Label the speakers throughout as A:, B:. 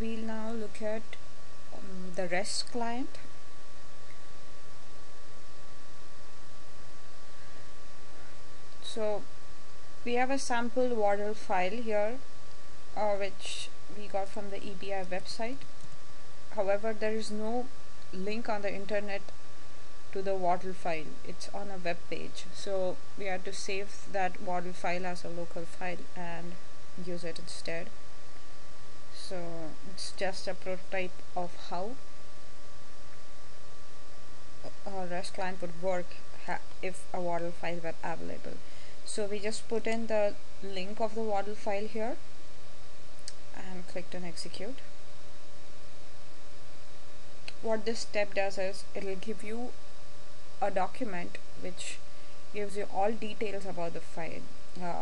A: we'll now look at the REST client. So we have a sample WADL file here, which we got from the EBI website. However, there is no link on the internet to the WADL file. It's on a web page, so we had to save that WADL file as a local file and use it instead. So it's just a prototype of how a REST client would work if a WADL file were available. So we just put in the link of the WADL file here and clicked on execute. What this step does is it'll give you a document which gives you all details about the file,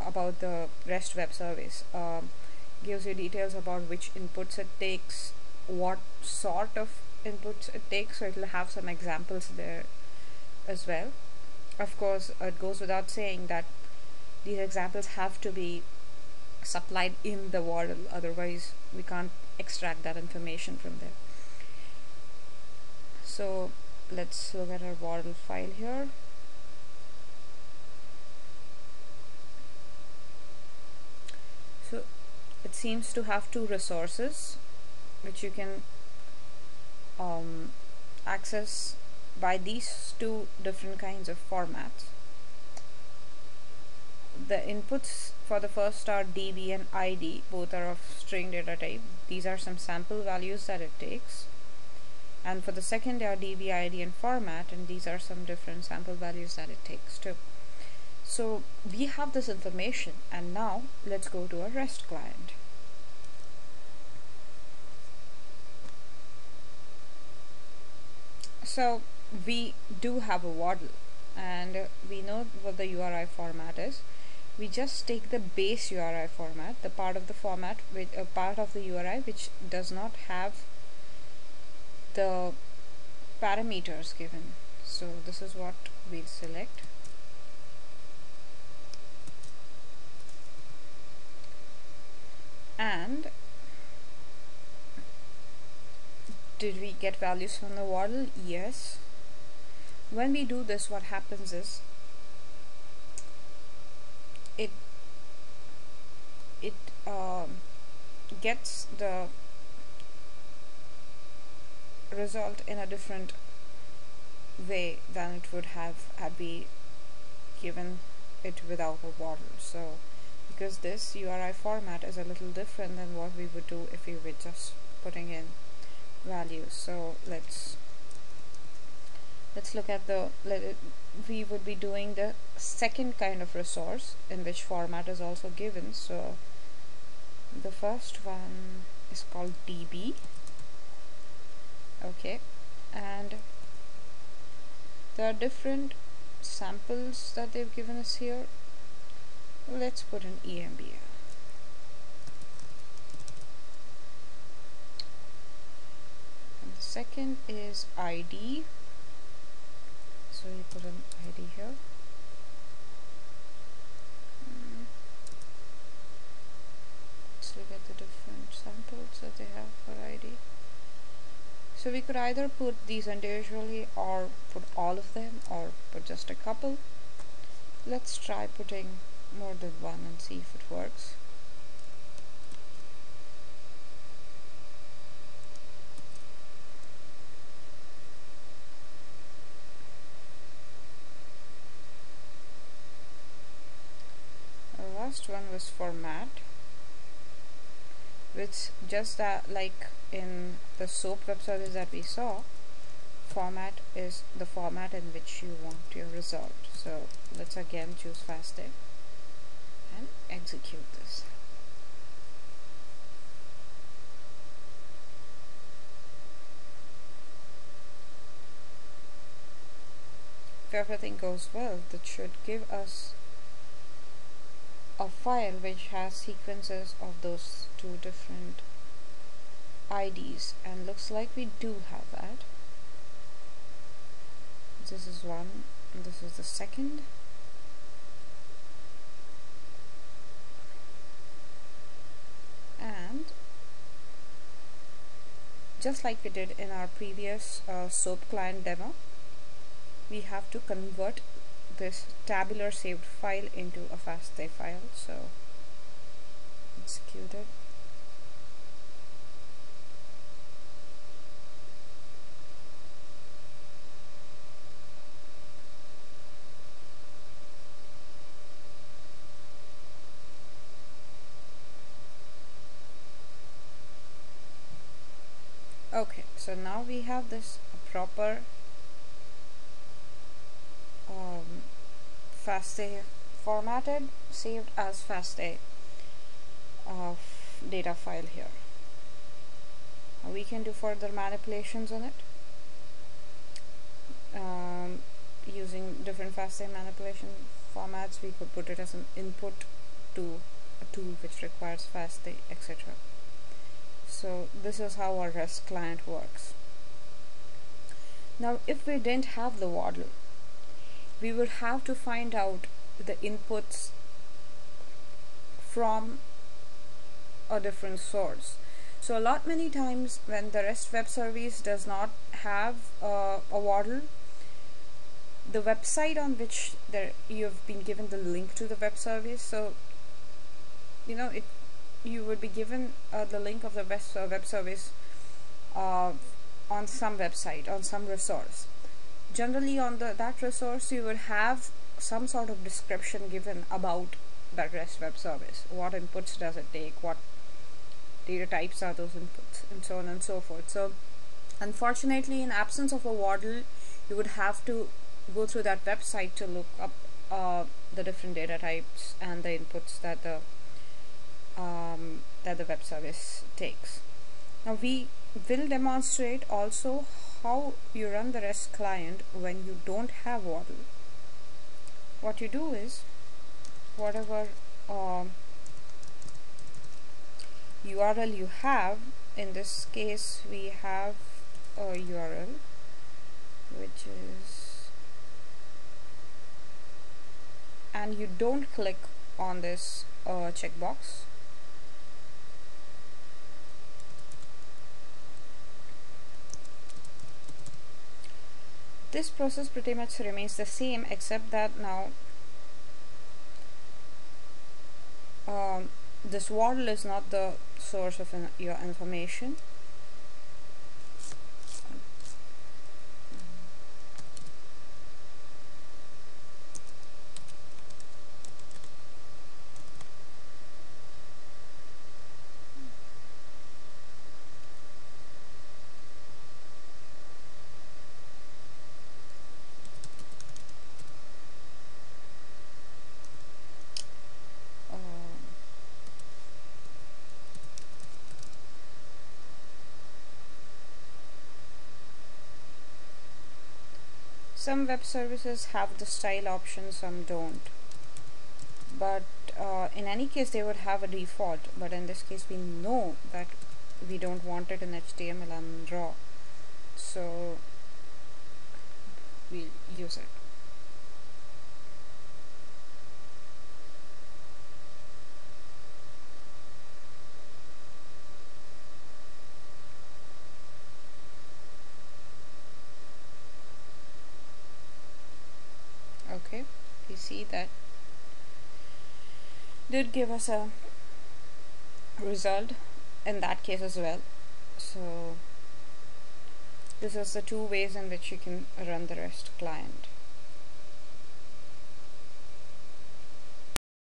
A: about the REST web service. Gives you details about which inputs it takes, what sort of inputs it takes, so it'll have some examples there as well. Of course, it goes without saying that these examples have to be supplied in the WADL, otherwise we can't extract that information from there. So let's look at our WADL file here. So it seems to have two resources which you can access by these two different kinds of formats. The inputs for the first are DB and ID, both are of string data type. These are some sample values that it takes. And for the second are DB, ID and format, and these are some different sample values that it takes too. So we have this information, and now let's go to a REST client. So we do have a WADL, and we know what the URI format is. We just take the base URI format, the part of the format with a part of the URI which does not have the parameters given. So this is what we'll select. And did we get values from the WADL? Yes. When we do this, what happens is it gets the result in a different way than it would have had we given it without a WADL. So because this URI format is a little different than what we would do if we were just putting in values. So let's look at we would be doing the second kind of resource in which format is also given. So the first one is called DB. Okay, and there are different samples that they've given us here. Let's put in EMBL. And the second is ID. So you put an ID here. Let's look at the different samples that they have for ID. So we could either put these individually or put all of them or put just a couple. Let's try putting more than one and see if it works. The last one was format, which just like in the SOAP web service that we saw, format is the format in which you want your result. So let's again choose FASTIC and execute this. If everything goes well, that should give us a file which has sequences of those two different IDs, and looks like we do have that. This is one, and this is the second. And just like we did in our previous SOAP client demo, we have to convert this tabular saved file into a FASTA file. So execute it. Okay, so now we have this proper FASTA formatted, saved as FASTA data file here. We can do further manipulations on it using different FASTA manipulation formats. We could put it as an input to a tool which requires FASTA, etc. So this is how our REST client works. Now if we didn't have the WADL, we would have to find out the inputs from a different source. So many times when the REST web service does not have a WADL, the website on which you've been given the link to the web service, so you would be given the link of the web service on some website, on some resource. Generally on that resource you would have some sort of description given about that REST web service. What inputs does it take, what data types are those inputs, and so on and so forth. So unfortunately, in absence of a WADL, you would have to go through that website to look up the different data types and the inputs that the web service takes. Now we will demonstrate also how you run the REST client when you don't have WADL. What you do is, whatever URL you have, in this case we have a URL which is, and you don't click on this checkbox. This process pretty much remains the same, except that now this WADL is not the source of your information. Some web services have the style option, some don't. But in any case, they would have a default. But in this case, we know that we don't want it in HTML and raw, so we'll use it. Okay, we see that did give us a result in that case as well. So this is the two ways in which you can run the REST client.